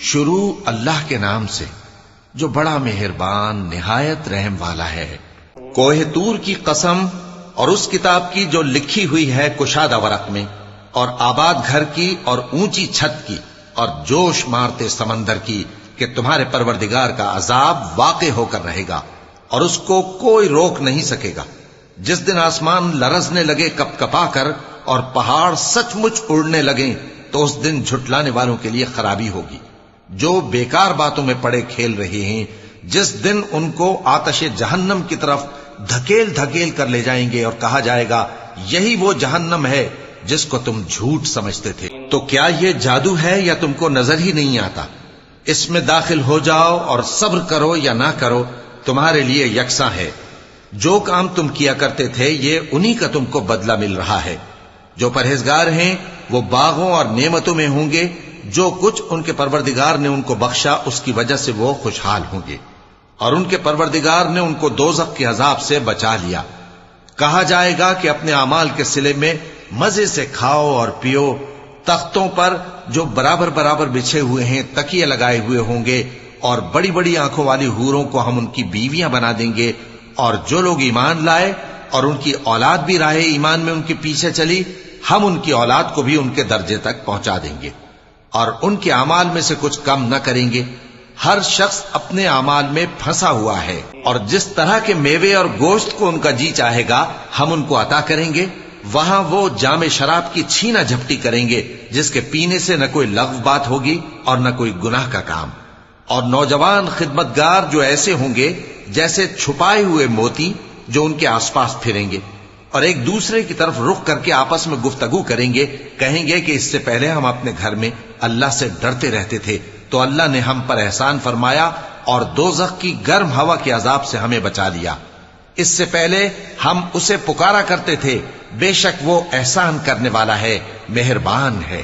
شروع اللہ کے نام سے جو بڑا مہربان نہایت رحم والا ہے۔ کوہ طور کی قسم اور اس کتاب کی جو لکھی ہوئی ہے کشادہ ورق میں، اور آباد گھر کی اور اونچی چھت کی، اور جوش مارتے سمندر کی کہ تمہارے پروردگار کا عذاب واقع ہو کر رہے گا اور اس کو کوئی روک نہیں سکے گا۔ جس دن آسمان لرزنے لگے کپ کپا کر اور پہاڑ سچ مچ اڑنے لگیں تو اس دن جھٹلانے والوں کے لیے خرابی ہوگی جو بیکار باتوں میں پڑے کھیل رہے ہیں۔ جس دن ان کو آتش جہنم کی طرف دھکیل دھکیل کر لے جائیں گے اور کہا جائے گا یہی وہ جہنم ہے جس کو تم جھوٹ سمجھتے تھے۔ تو کیا یہ جادو ہے یا تم کو نظر ہی نہیں آتا؟ اس میں داخل ہو جاؤ اور صبر کرو یا نہ کرو تمہارے لیے یکساں ہے۔ جو کام تم کیا کرتے تھے یہ انہی کا تم کو بدلہ مل رہا ہے۔ جو پرہیزگار ہیں وہ باغوں اور نعمتوں میں ہوں گے، جو کچھ ان کے پروردگار نے ان کو بخشا اس کی وجہ سے وہ خوشحال ہوں گے، اور ان کے پروردگار نے ان کو دوزخ کے عذاب سے بچا لیا۔ کہا جائے گا کہ اپنے اعمال کے صلے میں مزے سے کھاؤ اور پیو، تختوں پر جو برابر برابر بچھے ہوئے ہیں تکیے لگائے ہوئے ہوں گے، اور بڑی بڑی آنکھوں والی حوروں کو ہم ان کی بیویاں بنا دیں گے۔ اور جو لوگ ایمان لائے اور ان کی اولاد بھی راہ ایمان میں ان کے پیچھے چلی، ہم ان کی اولاد کو بھی ان کے درجے تک پہنچا دیں گے اور ان کے اعمال میں سے کچھ کم نہ کریں گے۔ ہر شخص اپنے اعمال میں پھنسا ہوا ہے، اور جس طرح کے میوے اور گوشت کو ان کا جی چاہے گا ہم ان کو عطا کریں گے۔ وہاں وہ جام شراب کی چھینا جھپٹی کریں گے جس کے پینے سے نہ کوئی لغو بات ہوگی اور نہ کوئی گناہ کا کام۔ اور نوجوان خدمتگار جو ایسے ہوں گے جیسے چھپائے ہوئے موتی جو ان کے آس پاس پھریں گے، اور ایک دوسرے کی طرف رخ کر کے آپس میں گفتگو کریں گے، کہیں گے کہ اس سے پہلے ہم اپنے گھر میں اللہ سے ڈرتے رہتے تھے تو اللہ نے ہم پر احسان فرمایا اور دوزخ کی گرم ہوا کے عذاب سے ہمیں بچا لیا۔ اس سے پہلے ہم اسے پکارا کرتے تھے، بے شک وہ احسان کرنے والا ہے، مہربان ہے۔